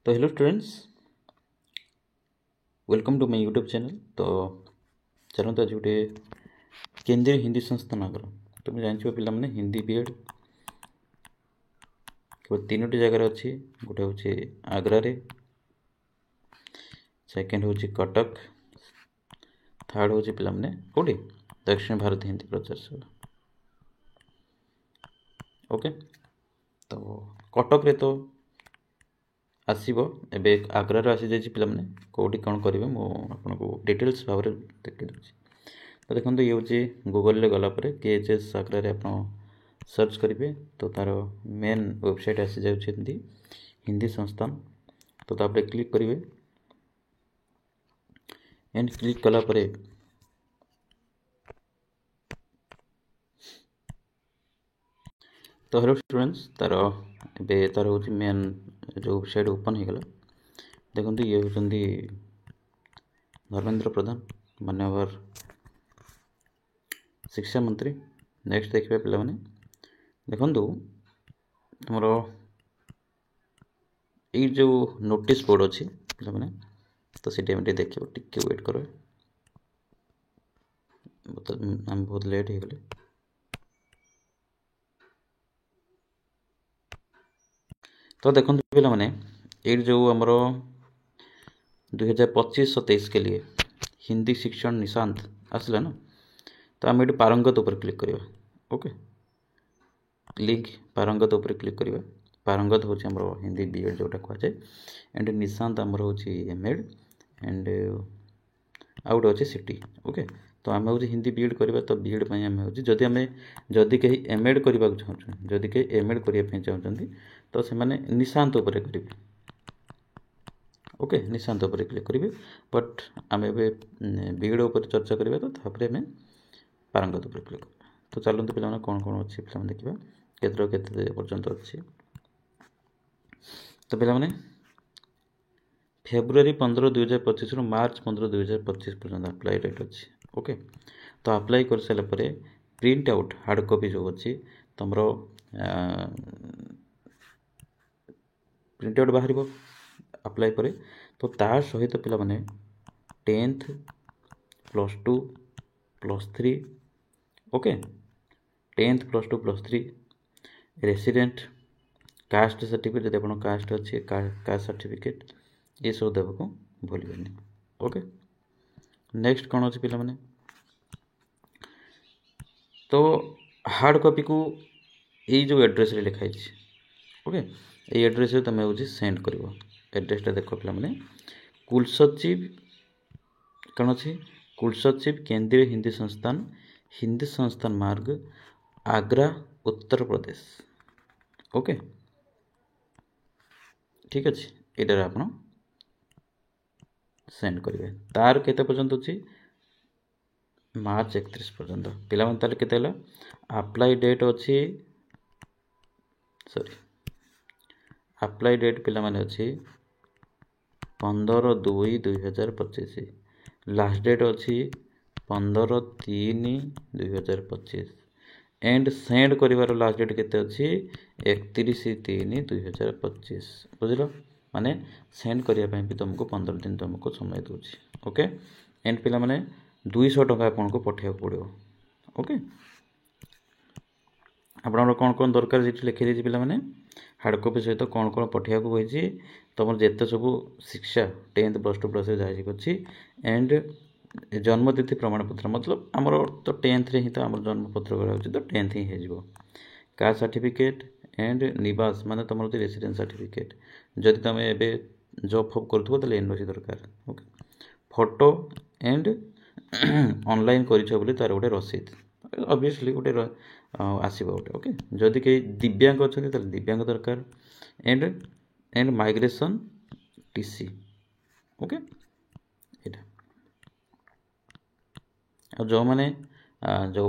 तो hello students, welcome to my YouTube channel. तो चलते आज गोटे केंद्रीय हिंदी संस्थान आगर तुम जानव पे हिंदी बीएड केवल 3टी जगार अच्छी। गोटे हूँ आग्रारे, सेकेंड हूँ कटक, थर्ड हूँ पे कौटी दक्षिण भारत हिंदी प्रचार सभा। ओके, तो कटक रे तो आसब एबे आग्रार आसी जाइए पे कौटी कौन करेंगे मुझे डिटेल्स भाव में देखी दूसरी। तो देखो ये हूँ गूगल गलापर KHS आग्रारे आप सर्च करेंगे तो तार मेन वेबसाइट आसी जाती हिंदी संस्थान। तो तापर क्लिक करेंगे एंड क्लिक कलापर तो हेलो स्टूडेंट्स, तार ए तार हूँ मेन जो वेबसाइट ओपन हो गला। देखो ये हूँ धर्मेंद्र प्रधान, माननीय शिक्षा मंत्री। नेक्स्ट देखिए पे देखु आमर ये जो नोटिस बोर्ड अच्छी पे तो सी देखिए टिके वेट कर, आम बहुत लेट हो गले। तो देखो पे ये जो आमर 2025-27 के लिए हिंदी शिक्षण निशांत आसला ना, तो आम ये पारंगत उपर क्लिक करिया। ओके, लिंक पारंगत उपर क्लिक करिया। पारंगत हूँ आमर हिंदी बीएड जोटा कहुए एंड निशांत आमर हूँ एमएड एंड आउ गोटे अच्छे सिटी। ओके, तो आम हूँ हिंदी बीएड करवा। तो बीएड आम हूँ जदि आम जदि कहीं एमएड करने चाहूँ, जदि कहीं एमएड करने चाहते तो से निशांत उपर करेंगे। ओके, निशांत उपर क्लिक करेंगे। बट आम एवं बीएड उपर चर्चा करवा, तो तापर आम पारंगत उपर क्लिक करवा। तो चलते पे कौन कौन अच्छी पे देखा केते पर्यंत अच्छी। तो पे फेब्रुआरी 15, 2025 रु मार्च 15, 2025 पर्यटन अप्लाई डेट अच्छी। ओके, तो अप्लाई कर सारापर प्रिंट आउट हार्ड कॉपी जो अच्छी तुम प्रिंट आउट बाहर अप्लाई पर। तो ता सहित पे 10th +2 +3 okay 10th +2 +3 resident caste certificate जब आप कास्ट अच्छी कास्ट सर्टिफिकेट ये सब देवाक भूलें। ओके, नेक्स्ट कौन अच्छे पे तो हार्ड कॉपी को ये जो एड्रेस रे लिखाई। ओके, ये एड्रेस रे तुम हूँ सेंड कर एड्रेसटा देख पे कुलसचिव कौन अच्छी कुलसचिव केंद्रीय हिंदी संस्थान मार्ग आग्रा उत्तर प्रदेश। ओके, ठीक अच्छे ये आप सेंड करेंगे। तार केते पर्यंत अच्छी मार्च 31 पर्यंत पे के अप्लाई डेट अच्छी सॉरी अप्लाई डेट पे अच्छी 15/2/2025। लास्ट डेट अच्छी 15/3/2025 एंड सेंड कर लास्ट डेट केते अच्छी 31/3/2025। बुझल माने सेंड करने भी तुमको 15 दिन तुमको समय दूसरी। ओके, एंड पे 200 टका आपको पठाइबा पड़ो। ओके, आपन कौन कौन दरकार जी लिखी दीजिए पे हार्ड कॉपी सहित कौन कौन पठाइबा होती तुम जिते सब शिक्षा 10th +2 +3 जहाँ अच्छी एंड जन्मतिथि प्रमाणपत्र मतलब आमर तो 10th रे ही तो आम जन्मपत्र करा तो 10th ही हो। कास्ट सर्टिफिकेट एंड निवास माने तुम रेसिडेंस सर्टिफिकेट जदि तुम एवं जॉब फब कर एनओसी दरकार। ओके, फोटो एंड ऑनलाइन कर तार गोटे रसीद ऑब्वियसली गोटे आसो गोटे। ओके, जदि कहीं दिव्यांग अच्छा दिव्यांग दरकार एंड माइग्रेशन टीसी। ओके, यहाँ जो मैंने जो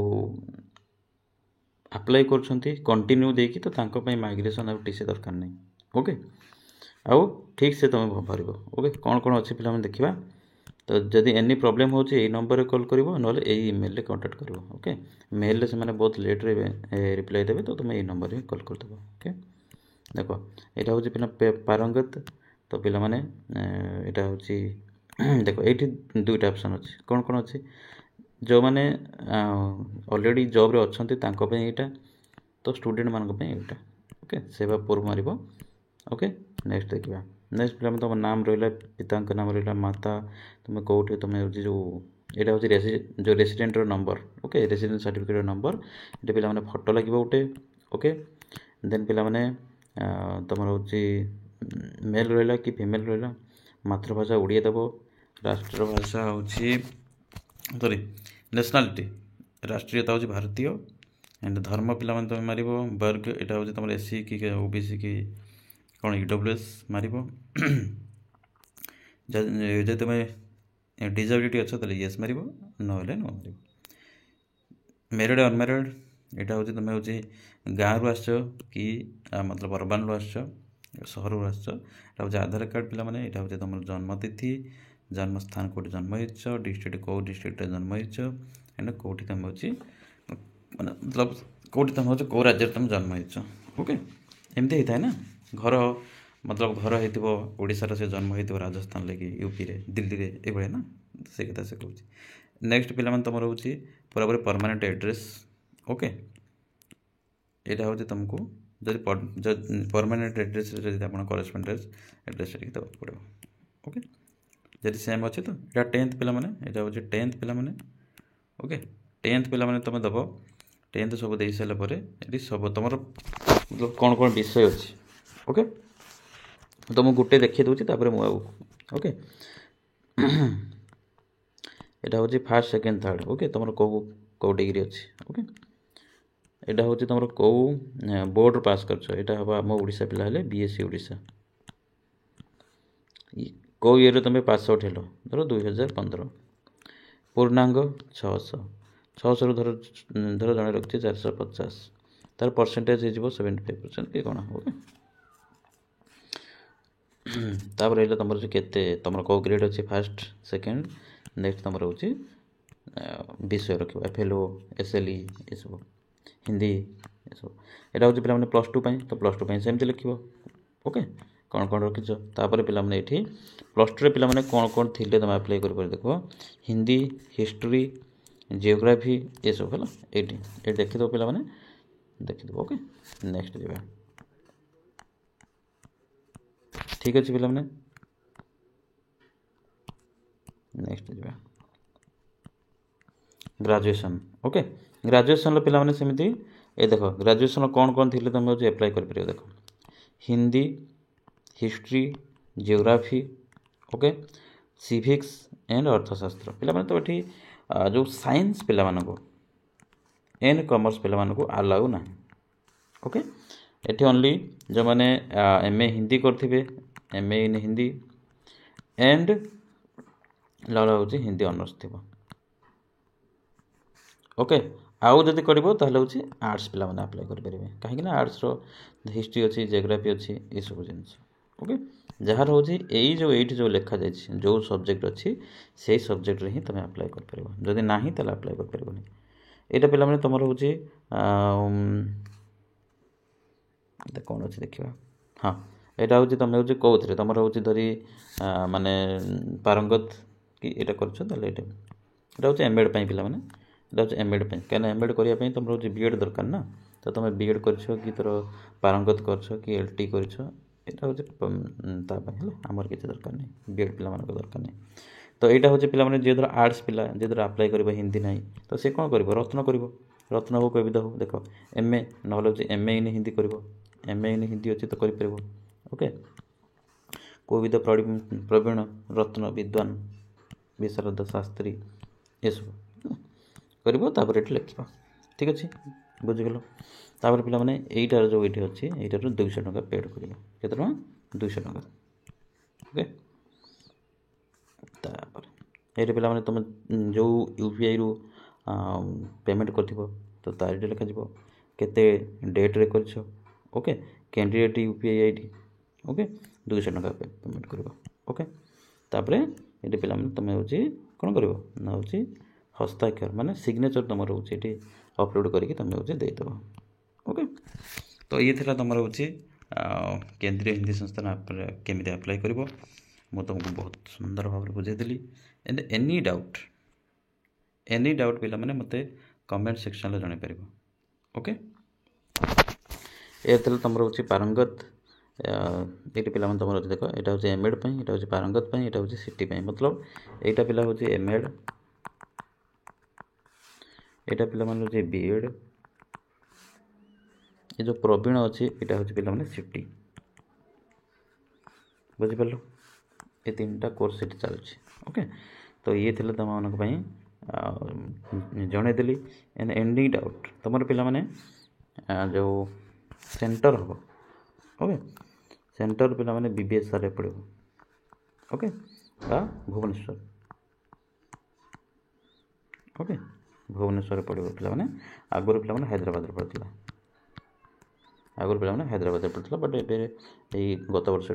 अप्लाई कंटिन्यू देकी तो माइग्रेशन और टीसी दरकार नहीं। ओके, आउ ठीक से तुम भर। ओके, कौन कौन अच्छी पे देखा। तो जदि एनी प्रॉब्लम हो नंबर कॉल कर ना ईमेल कांटेक्ट कर। ओके, मेल से बहुत लेट रिप्लाई देवे तो तुम ये नंबर ही कॉल करदेव। ओके, देख यहाँ हूँ पे पारंगत तो पिला माने एटा होची देखो एठी दुईटा ऑप्शन अछि कोन कोन अछि जो माने ऑलरेडी जॉब रे अछंती तांको पे एटा तो स्टूडेंट मानक पे एटा ओके सेवा पूर्व मारिबो ओके नेक्स्ट देखिबा नेक्स्ट पिला तुम नाम रहिला पिता नाम रहिला माता तुम कोठी तुम जो एटा होची जो resident roll number okay resident certificate roll number एटा पिला माने फोटो लागिबो उटे ओके देन पिला माने तुम होची मेल रहिला कि फीमेल रहिला मातृभाषा ओडिया देबो राष्ट्रभाषा होची सॉरी नेशनलिटी राष्ट्रीयता होची भारतीय एंड धर्म पिला माने तुम मारिबो वर्ग एटा होची तुम एससी कि ओबीसी कि कौन ईडब्ल्यूएस मारिबो जे तुम डिजेबिलिटी अच्छो तो येस मारिबो नहले नो मारिबो मैरिड अनमैरिड एटा होची तुम होची गाँव रु आछो कि मतलब अर्बन रु आछो सहर रु आछो एटा होची आधार कार्ड पिला माने एटा होची तुम जन्म तिथि जन्म स्थान कोठी जन्म हिचो डिस्ट्रिक्ट को डिस्ट्रिक्ट जन्म हिचो एंड कोठी तुम होची मतलब कोठी तुम होची को राज्य तुम जन्म हिचो ओके एमती हिताय ना घर मतलब घर हेतिबो ओडिसा रे से जन्म हेतिबो राजस्थान लेकी यूपी रे दिल्ली रे ए भळे ना से कथा से कहूची नेक्स्ट पिला मन तमरो होची पूरा पूरा परमानेंट एड्रेस ओके एटा होची तुमको जदि परमानेंट एड्रेस रे जदि आपण करेस्पोंडेंस एड्रेस रे दबा पड़ो ओके जदि सेम अछि तो एटा 10th पिला माने एटा होची 10th पिला माने ओके 10th पिला माने तुम दबो 10th सब देई साला परे एटी सब तमरो मतलब कोन कोन विषय अछि ओके तो मु गुटे देखि दउची तापर मु आउ ओके एटा होची फर्स्ट सेकंड थर्ड ओके तमरो को डिग्री अछि ओके एटा होची तमरो को बोर्ड पास करछो एटा हबा हम ओडिसा पिला हले बीएससी ओडिसा को ईयर तमे पास आउट हेलो धरो 2015 पूर्णांग 600 600 धरो जने रखछि 450 तार परसेंटेज हे जिवो 75% के कोन ओके तापर एला तमरो जे केते तमरो को ग्रेड अछि फर्स्ट सेकंड नेक्स्ट तमरो होछि विषय रखिबो एफएलओ एसएलई ए सब हिंदी ए सब एटा होछि पिला माने प्लस 2 पई तो प्लस 2 पई सेम लिखिबो ओके कोन कोन रखिछो तापर पिला माने एठी प्लस 2 रे पिला माने कोन कोन थिले तम अप्लाई कर पर देखो हिंदी हिस्ट्री जियोग्राफी ए सब हला एठी ए देखि दो पिला माने देखि दो ओके नेक्स्ट जेबा ठीक अछि पिला माने नेक्स्ट जेबा ग्रेजुएशन ओके ग्रेजुएशन लो पिला माने सेमिति ए देखो ग्रेजुएशन कोन कोन थिले तमे जे अप्लाई कर परियो देखो Hindi history geography okay civics and अर्थशास्त्र पिला माने तो एठी जो साइंस पिला मानको एंड कॉमर्स पिला मानको अलाउ ना ओके एठी ओनली जो माने एमए हिंदी करथिबे एमए इन हिंदी एंड लाला होची हिंदी ऑनर्स थिबो ओके आउ जदि करबो ताहले होची आर्ट्स पिला माने अप्लाई कर परिबे काहे कि ना आर्ट्स रो हिस्ट्री अछि जियोग्राफी अछि ए सब जिंस ओके जहार होची एई जो जो लेखा जाय छी जो सब्जेक्ट अछि सेही सब्जेक्ट रे ही तमे अप्लाई कर परिबो जदि नाही ताले अप्लाई कर परिबोनी एटा पिला माने तमरो होची एटा कोन अछि देखिबा हां एटा होची तमे होची कोथरे तमरो होची धरी माने पारंगत कि एटा करछो ताले एटा होची एमएड पई पिला माने एटा होची एमएड पई केना एमएड करिया पई तमरो होची बीएड दरकार ना तो तमे बीएड करछो कि तोर पारंगत करछो कि एलटी करछो एटा होची ता पई हला हमर किछ दरकार नै बीएड पिला मानको दरकार नै तो एटा होची पिला माने जे धर आर्ट्स पिला जे धर अप्लाई करबो हिंदी नै तो से कोन करबो रत्न करबो रत्न हो कविता हो देखो एमए नहले होची एमए इन हिंदी करबो एमए इन हिंदी अछि तो करि परबो ओके कोविद प्रवीण रत्न विद्वान विशारद शास्त्री ये सब करबो तापर एठी लिखबो ठीक अछि बुझि गेलो तापर पिला माने एटार जो एठी अछि एटार 200 टका पेड करबो केतना 200 टका ओके तापर एठी पिला माने तुम जो यूपीआई रु पेमेंट करथिबो तो तारिटे लिखा जिवो केते डेट रे करछो okay candidate UPI ID okay 200 टका पेमेंट करबो ओके तापरे एटी पिला माने तमे होची कोन करबो ना होची हस्ताक्षर माने सिग्नेचर तमरो होची एटी अपलोड करके तमे होची दे देबो ओके तो ये थिला तमरो होची केंद्रीय हिंदी संस्थान केमी आप्लाय कर तुमको बहुत सुंदर भाव बुझेदी एंड एनी डाउट पिला माने मते कमेंट सेक्शन में जन पार ओके ये तुम रोचे पारंगत ये पिला तुम रोचे देख यहाँ हूँ एमएड यहाँ हूँ पारंगत यहाँ हूँ सिटी मतलब यहाँ पिला हूँ एमएड यहाँ पिला माने बीएड ये जो प्रवीण अच्छी यहाँ हूँ पिला सिटी बुझिपार ये 3टा कोर्स ये चलुच्छी ओके तो ये थे तुम मानी जनईदेली एंड एनी डाउट तुम पिला माने जो सेंटर हम ओके सेंटर पिला माने बीबीएसआर पढ़ो ओके भुवनेश्वर ओके भुवनेश्वर पढ़ो पिला माने आगुरी पिला माने हैदराबाद पढ़ुला आगुरी पिला माने हैदराबाद पढ़ुला बट ए गत वर्ष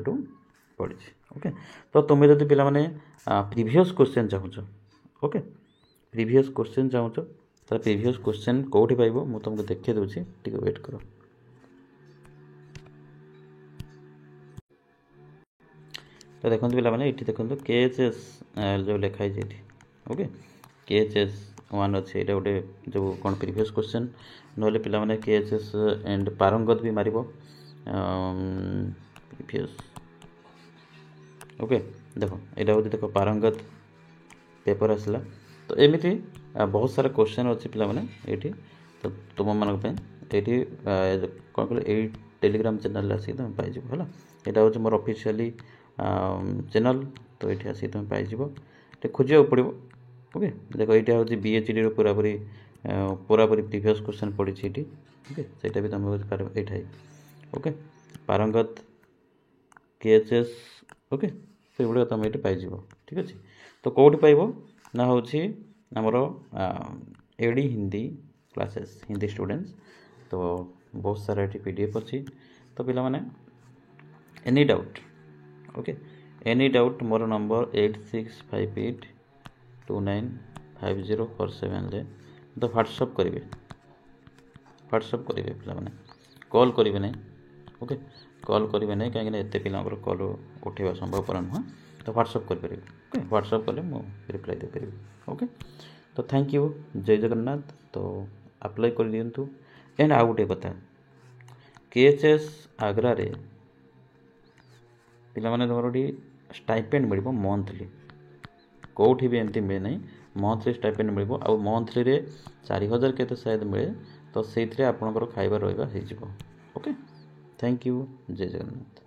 पढ़ी ओके तो तुम्हें जब पिला माने प्रीवियस क्वेश्चन चाहूँ ओके प्रीवियस क्वेश्चन चाहूँ तो प्रीवियस क्वेश्चन कौटी पाइब मु तुमको देखिए दूसरी टी वेट कर तो देखो पिला माने ये देखो केएचएस जो लिखाई ओके केएचएस 1 अच्छे यहाँ गोटे जो कौन प्रीवियस क्वेश्चन ना पिला माने केएचएस एंड पारंगत भी मार प्रीवियस ओके देखो यहाँ हूँ देख पारंगत पेपर आसला तो एमती बहुत सारा क्वेश्चन अच्छी पिला माने ये तो तुम मानी ये कौन कह ये टेलीग्राम चैनल आसिक तुम पाइज है यहाँ हूँ मोर ऑफिशियली चैनल तो ये आसिक तुम पाइज खोजा पड़ो ओके देखो यहाँ हूँ बीएचडी पूरापूरी प्रीवियस क्वेश्चन पड़ी ये ओके सहीटा भी तुम ये ओके पारंगत केएचएस ओके से गुड़ा तुम ये पाइज ठीक अच्छे तो कौटी पाइब ना हूँ आमर एडी हिंदी क्लासेस हिंदी स्टूडेंट्स तो बहुत सारा ये पीडीएफ अच्छी तो पिला माने any doubt okay any doubt मोर नंबर 8658295047 तो व्हाट्सअप करेंगे पिला माने कॉल करेंगे नहीं ओके कॉल करेंगे नहीं कहीं एत पिला कॉल उठेवा संभवपर नुह तो व्हाट्सअप करेंगे ओके व्हाट्सअप कले मुझे रिप्लाई दे पारि ओके तो थैंक यू जय जगन्नाथ तो अप्लाई कर दिंतु एंड आउ गोटे कथा केएचएस आग्रा रे पिला माने तुम स्टाइपेंड मिल मंथली कौटी भी एमती मिले ना मंथली स्टाइपेंड मिल आ मंथली रे 4000 के शायद मिले तो से आपणकर खाଇବା ରହିବା ହେଇଯିବ ओके थैंक यू जय जगन्नाथ।